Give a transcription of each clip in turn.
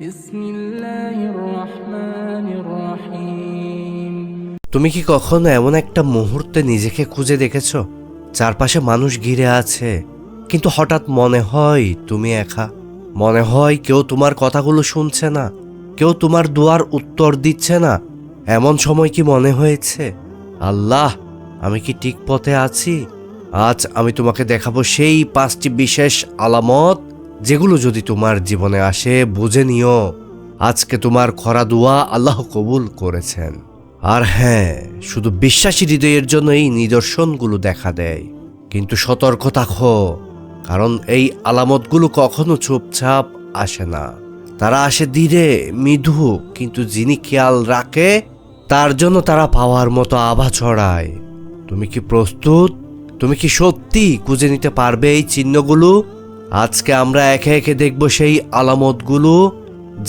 বিসমিল্লাহির রহমানির রহিম। তুমি কি কখনো এমন একটা মুহূর্তে নিজেকে খুঁজে দেখেছো? চারপাশে মানুষ ঘিরে আছে, কিন্তু হঠাৎ মনে হয় তুমি একা। মনে হয় কেউ তোমার কথাগুলো শুনছে না, কেউ তোমার দোয়ার উত্তর দিচ্ছে না। এমন সময় কি মনে হয়েছে, আল্লাহ, আমি কি ঠিক পথে আছি? আজ আমি তোমাকে দেখাবো সেই 5টি বিশেষ আলামত, যেগুলো যদি তোমার জীবনে আসে বুঝে নিও আজকে তোমার খরা দোয়া আল্লাহ কবুল করেছেন। আর হ্যাঁ, শুধু বিশ্বাসী হৃদয়ের জন্য এই নিদর্শনগুলো দেখা দেয়। কিন্তু সতর্ক থাকো, কারণ এই আলামতগুলো কখনো চুপচাপ আসে না। তারা আসে ধীরে, মৃদু, কিন্তু যিনি খেয়াল রাখে তার জন্য তারা পাওয়ার মতো আভা ছড়ায়। তুমি কি প্রস্তুত? তুমি কি সত্যি খুঁজে নিতে পারবে এই চিহ্নগুলো? আজকে আমরা একে একে দেখব সেই আলামতগুলো,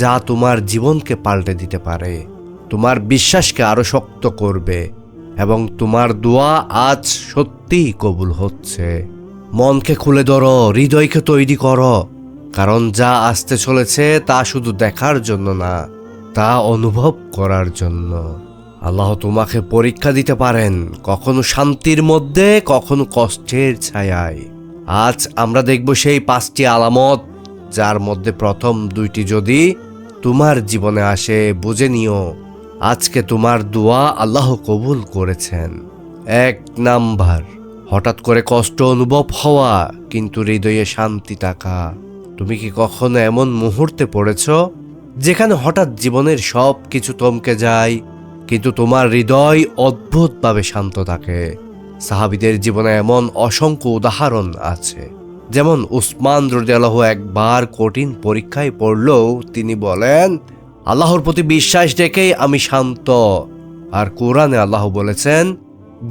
যা তোমার জীবনকে পাল্টে দিতে পারে, তোমার বিশ্বাসকে আরো শক্ত করবে, এবং তোমার দোয়া আজ সত্যিই কবুল হচ্ছে। মনকে খুলে ধরো, হৃদয়কে তৈরি করো, কারণ যা আসতে চলেছে তা শুধু দেখার জন্য না, তা অনুভব করার জন্য। আল্লাহ তোমাকে পরীক্ষা দিতে পারেন, কখনো শান্তির মধ্যে, কখনো কষ্টের ছায়ায়। আজ আমরা দেখব সেই 5টি আলামত, যার মধ্যে প্রথম 2টি যদি তোমার জীবনে আসে বুঝে নিও আজকে তোমার দোয়া আল্লাহ কবুল করেছেন। 1 নাম্বার, হঠাৎ করে কষ্ট অনুভব হওয়া কিন্তু হৃদয়ে শান্তি থাকা। তুমি কি কখনো এমন মুহূর্তে পড়েছ, যেখানে হঠাৎ জীবনের সব কিছু থমকে যায়, কিন্তু তোমার হৃদয় অদ্ভুতভাবে শান্ত থাকে? সাহাবীদের জীবনে এমন অসংখ্য উদাহরণ আছে। যেমন উসমান রাদিয়াল্লাহু একবার কঠিন পরীক্ষায় পড়লেও তিনি বলেন, আল্লাহর প্রতি বিশ্বাস রেখেই আমি শান্ত। আর কোরআনে আল্লাহ বলেছেন,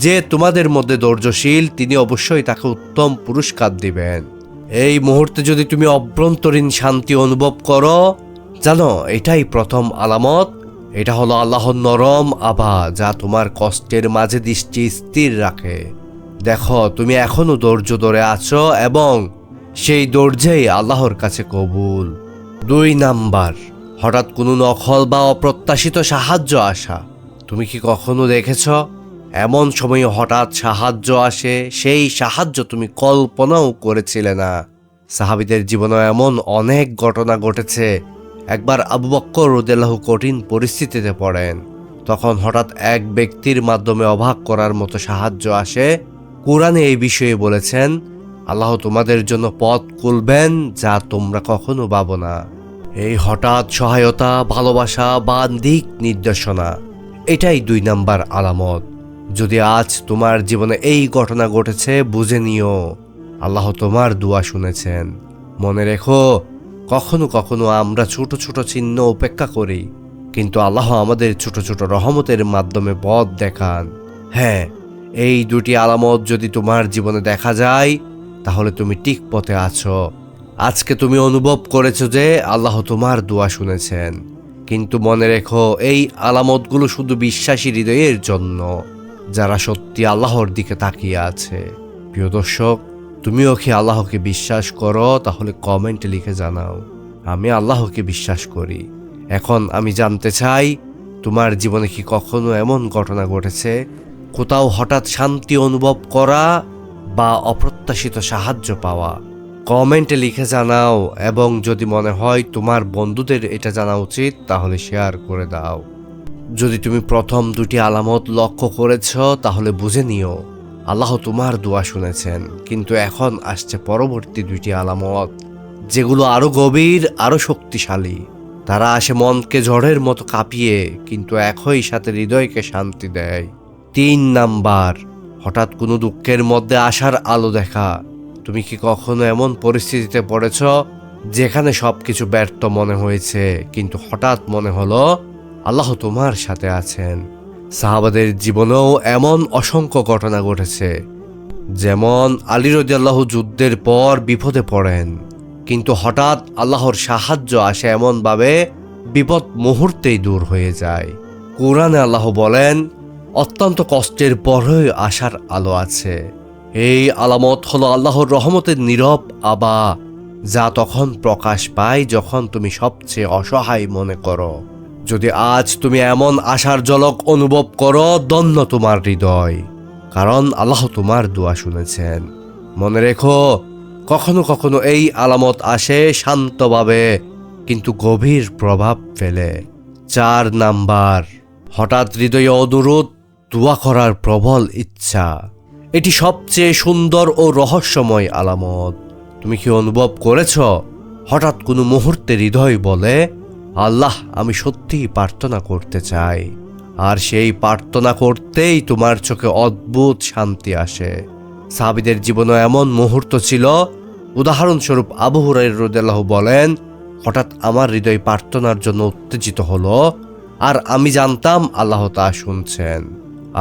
যে তোমাদের মধ্যে ধৈর্যশীল তিনি অবশ্যই তাকে উত্তম পুরস্কার দিবেন। এই মুহূর্তে যদি তুমি অভ্যন্তরীণ শান্তি অনুভব করো, জানো এটাই প্রথম আলামত। এটা হলো আল্লাহর নরম আভা, যা তোমার কষ্টের মাঝে দৃষ্টি স্থির রাখে। দেখো তুমি এখনো ধৈর্য ধরে আছো, এবং সেই ধৈর্যেই আল্লাহর কাছে কবুল। 2 নাম্বার, হঠাৎ কোনো নকল বা অপ্রত্যাশিত সাহায্য আসা। তুমি কি কখনো দেখেছ এমন সময়ে হঠাৎ সাহায্য আসে, সেই সাহায্য তুমি কল্পনাও করেছিলে না? সাহাবীদের জীবনে এমন অনেক ঘটনা ঘটেছে। একবার আবু বকর রাদিয়াল্লাহু কঠিন পরিস্থিতিতে পড়েন, তখন হঠাৎ এক ব্যক্তির মাধ্যমে অবাক করার মতো সাহায্য আসে। কোরআনে এই বিষয়ে বলেছেন, আল্লাহ তোমাদের জন্য পথ খুলবেন যা তোমরা কখনো ভাবো না। এই হঠাৎ সহায়তা, ভালোবাসা বা দিক নির্দেশনা, এটাই 2 নাম্বার আলামত। যদি আজ তোমার জীবনে এই ঘটনা ঘটেছে বুঝে নিও আল্লাহ তোমার দোয়া শুনেছেন। মনে রেখো, কখনো কখনো আমরা ছোট ছোট চিহ্ন উপেক্ষা করি, কিন্তু আল্লাহ আমাদের ছোট ছোট রহমতের মাধ্যমে পথ দেখান। হ্যাঁ, এই 2টি আলামত যদি তোমার জীবনে দেখা যায়, তাহলে তুমি ঠিক পথে আছো। আজকে তুমি অনুভব করেছো যে আল্লাহ তোমার দোয়া শুনেছেন, কিন্তু মনে রেখো এই আলামতগুলো শুধু বিশ্বাসী হৃদয়ের জন্য, যারা সত্যি আল্লাহর দিকে তাকিয়ে আছে। প্রিয় দর্শক, তুমিও কি আল্লাহকে বিশ্বাস করো? তাহলে কমেন্টে লিখে জানাও, আমি আল্লাহকে বিশ্বাস করি। এখন আমি জানতে চাই, তোমার জীবনে কি কখনো এমন ঘটনা ঘটেছে, কোথাও হঠাৎ শান্তি অনুভব করা বা অপ্রত্যাশিত সাহায্য পাওয়া? কমেন্টে লিখে জানাও, এবং যদি মনে হয় তোমার বন্ধুদের এটা জানা উচিত, তাহলে শেয়ার করে দাও। যদি তুমি প্রথম 2টি আলামত লক্ষ্য করেছ, তাহলে বুঝে নিও আল্লাহ তোমার দোয়া শুনেছেন। কিন্তু এখন আসছে পরবর্তী 2টি আলামত, যেগুলো আরো গভীর, আরো শক্তিশালী। তারা আসে মনকে ঝড়ের মতো কাঁপিয়ে, কিন্তু একই সাথে হৃদয়কে শান্তি দেয়। 3 নাম্বার, হঠাৎ কোনো দুঃখের মধ্যে আশার আলো দেখা। তুমি কি কখনো এমন পরিস্থিতিতে পড়েছ, যেখানে সবকিছু ব্যর্থ মনে হয়েছে, কিন্তু হঠাৎ মনে হলো আল্লাহ তোমার সাথে আছেন? সাহাবাদের জীবনেও এমন অসংখ্য ঘটনা ঘটেছে। যেমন আলী রাদিয়াল্লাহু যুদ্ধের পর বিপদে পড়েন, কিন্তু হঠাৎ আল্লাহর সাহায্য আসে এমনভাবে বিপদ মুহূর্তেই দূর হয়ে যায়। কোরআনে আল্লাহ বলেন, অত্যন্ত কষ্টের পরই আশার আলো আছে। এই আলামত হলো আল্লাহর রহমতের নীরব আভা, যা তখন প্রকাশ পায় যখন তুমি সবচেয়ে অসহায় মনে করো। যদি আজ তুমি এমন আশার ঝলক অনুভব করো, ধন্য তোমার হৃদয়, কারণ আল্লাহ তোমার দোয়া শুনেছেন। মনে রেখো, কখনো কখনো এই আলামত আসে শান্তভাবে, কিন্তু গভীর প্রভাব ফেলে। 4 নাম্বার, হঠাৎ হৃদয়ে অনুরোধ, দোয়া করার প্রবল ইচ্ছা। এটি সবচেয়ে সুন্দর ও রহস্যময় আলামত। তুমি কি অনুভব করেছ হঠাৎ কোনো মুহূর্তে হৃদয় বলে, আল্লাহ, আমি সত্যিই প্রার্থনা করতে চাই, আর সেই প্রার্থনা করতেই তোমার চোখে অদ্ভুত শান্তি আসে। সাহাবীদের জীবনে এমন মুহূর্ত ছিল। উদাহরণস্বরূপ আবু হুরায়রা রাদিয়াল্লাহু বলেন, হঠাৎ আমার হৃদয় প্রার্থনার জন্য উত্তেজিত হলো, আর আমি জানতাম আল্লাহ তা শুনছেন।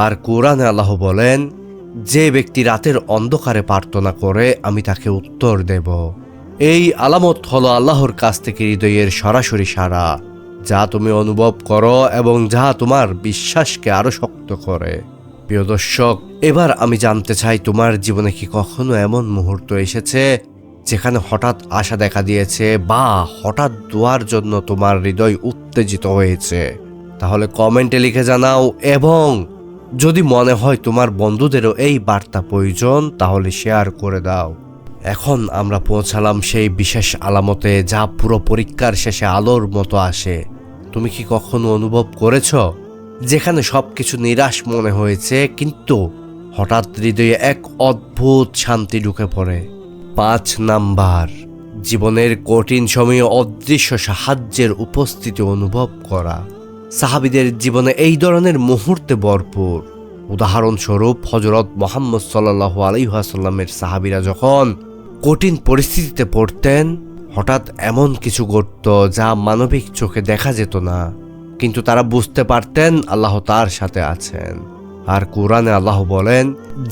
আর কোরআনে আল্লাহ বলেন, যে ব্যক্তি রাতের অন্ধকারে প্রার্থনা করে আমি তাকে উত্তর দেব। এই আলামত হলো আল্লাহর কাছ থেকে হৃদয়ের সরাসরি সাড়া, যা তুমি অনুভব করো এবং যা তোমার বিশ্বাসকে আরো শক্ত করে। প্রিয় দর্শক, এবার আমি জানতে চাই, তোমার জীবনে কি কখনো এমন মুহূর্ত এসেছে যেখানে হঠাৎ আশা দেখা দিয়েছে, বা হঠাৎ দোয়ার জন্য তোমার হৃদয় উত্তেজিত হয়েছে? তাহলে কমেন্টে লিখে জানাও, এবং যদি মনে হয় তোমার বন্ধুদেরও এই বার্তা প্রয়োজন, তাহলে শেয়ার করে দাও। এখন আমরা পৌঁছালাম সেই বিশেষ আলামতে, যা পুরো পরীক্ষার শেষে আলোর মতো আসে। তুমি কি কখনো অনুভব করেছ যেখানে সবকিছু নিরাশ মনে হয়েছে, কিন্তু হঠাৎ হৃদয়ে এক অদ্ভুত শান্তি ঢুকে পড়ে? 5 নাম্বার, জীবনের কঠিন সময়ে অদৃশ্য সাহায্যের উপস্থিতি অনুভব করা। সাহাবীদের জীবনে এই ধরনের মুহূর্তে ভরপুর। উদাহরণস্বরূপ হযরত মুহাম্মদ সাল্লাল্লাহু আলাইহি ওয়াসাল্লামের সাহাবীরা যখন কঠিন পরিস্থিতিতে পড়তেন, হঠাৎ এমন কিছু ঘটত যা মানবিক চোখে দেখা যেত না, কিন্তু তারা বুঝতে পারতেন আল্লাহ তার সাথে আছেন। আর কোরআনে আল্লাহ বলেন,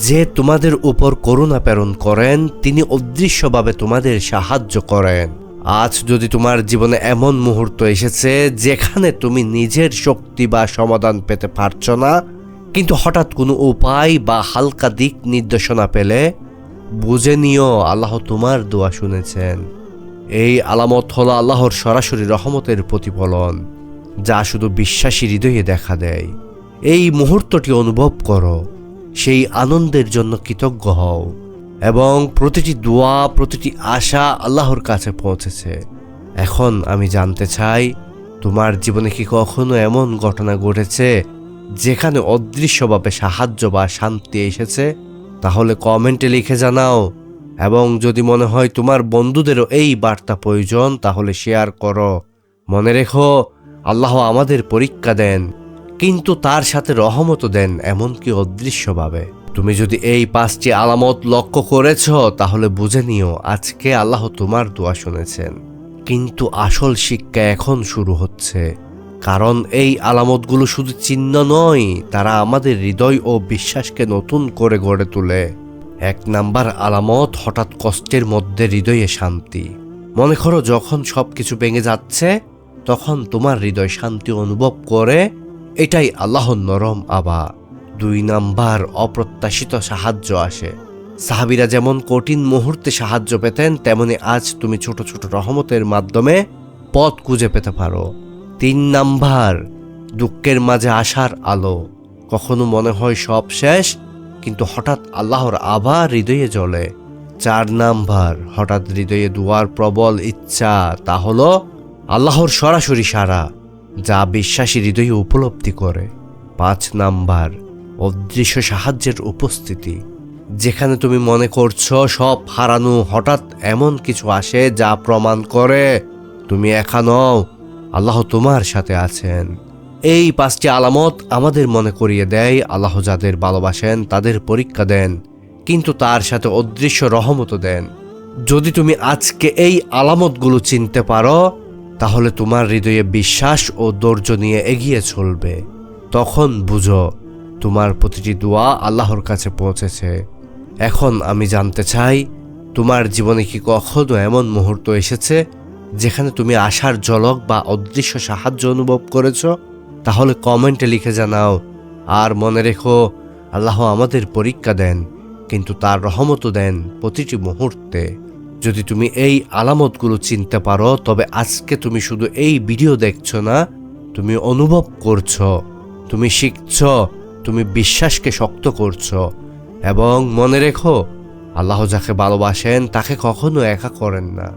যে তোমাদের উপর করুণা প্রেরণ করেন তিনি অদৃশ্যভাবে তোমাদের সাহায্য করেন। আজ যদি তোমার জীবনে এমন মুহূর্ত এসেছে যেখানে তুমি নিজের শক্তি বা সমাধান পেতে পারছো না, কিন্তু হঠাৎ কোনো উপায় বা হালকা দিক নির্দেশনা পেলে, বুঝে নিও আল্লাহ তোমার দোয়া শুনেছেন। এই আলামত হলো আল্লাহর সরাসরি রহমতের প্রতিফলন, যা শুধু বিশ্বাসী হৃদয়ে দেখা দেয়। এই মুহূর্তটি অনুভব করো, সেই আনন্দের জন্য কৃতজ্ঞ হও, এবং প্রতিটি দোয়া, প্রতিটি আশা আল্লাহর কাছে পৌঁছেছে। এখন আমি জানতে চাই, তোমার জীবনে কি কখনো এমন ঘটনা ঘটেছে যেখানে অদৃশ্যভাবে সাহায্য বা শান্তি এসেছে? তাহলে কমেন্টে লিখে জানাও, এবং যদি মনে হয় তোমার বন্ধুদেরও এই বার্তা প্রয়োজন, তাহলে শেয়ার করো। মনে রেখো, আল্লাহ আমাদের পরীক্ষা দেন, কিন্তু তার সাথে রহমতও দেন, এমনকি অদৃশ্যভাবে। তুমি যদি এই 5টি আলামত লক্ষ্য করেছ, তাহলে বুঝে নিও আজকে আল্লাহ তোমার দোয়া শুনেছেন। কিন্তু আসল শিক্ষা এখন শুরু হচ্ছে, কারণ এই আলামতগুলো শুধু চিহ্ন নয়, তারা আমাদের হৃদয় ও বিশ্বাসকে নতুন করে গড়ে তোলে। 1 নাম্বার আলামত, হঠাৎ কষ্টের মধ্যে হৃদয়ে শান্তি। মনে করো যখন সবকিছু ভেঙে যাচ্ছে, তখন তোমার হৃদয় শান্তি অনুভব করে, এটাই আল্লাহর নরম আভা। 2 নাম্বার, অপ্রত্যাশিত সাহায্য আসে। সাহাবীরা যেমন কঠিন মুহূর্তে সাহায্য পেতেন, তেমনি আজ তুমি ছোট ছোট রহমতের মাধ্যমে পথ খুঁজে পেতে পারো। 3 নাম্বার, দুঃখের মাঝে আসার আলো। কখনো মনে হয় সব শেষ, কিন্তু হঠাৎ আল্লাহর আভা হৃদয়ে জ্বলে। 4 নাম্বার, হঠাৎ হৃদয়ে দোয়ার প্রবল ইচ্ছা। তা হলো আল্লাহর সরাসরি সাড়া, যা বিশ্বাসী হৃদয়ে উপলব্ধি করে। 5 নাম্বার, অদৃশ্য সাহায্যের উপস্থিতি। যেখানে তুমি মনে করছো সব হারানো, হঠাৎ এমন কিছু আসে যা প্রমাণ করে তুমি একা নও, আল্লাহ তোমার সাথে আছেন। এই 5টি আলামত আমাদের মনে করিয়ে দেয়, আল্লাহ যাদের ভালোবাসেন তাদের পরীক্ষা দেন, কিন্তু তার সাথে অদৃশ্য রহমতও দেন। যদি তুমি আজকে এই আলামতগুলো চিনতে পারো, তাহলে তোমার হৃদয়ে বিশ্বাস ও ধৈর্য নিয়ে এগিয়ে চলবে। তখন বুঝো তোমার প্রতিটি দোয়া আল্লাহর কাছে পৌঁছেছে। এখন আমি জানতে চাই, তোমার জীবনে কি কখনো এমন মুহূর্ত এসেছে যেখানে তুমি আশার ঝলক বা অদৃশ্য সাহায্য অনুভব করেছ? তাহলে কমেন্টে লিখে জানাও। আর মনে রেখো, আল্লাহ আমাদের পরীক্ষা দেন, কিন্তু তার রহমতও দেন প্রতিটি মুহূর্তে। যদি তুমি এই আলামতগুলো চিনতে পারো, তবে আজকে তুমি শুধু এই ভিডিও দেখছো না, তুমি অনুভব করছো, তুমি শিখছো, তুমি বিশ্বাসকে শক্ত করছো। এবং মনে রেখো, আল্লাহ যাকে ভালোবাসেন তাকে কখনো একা করেন না।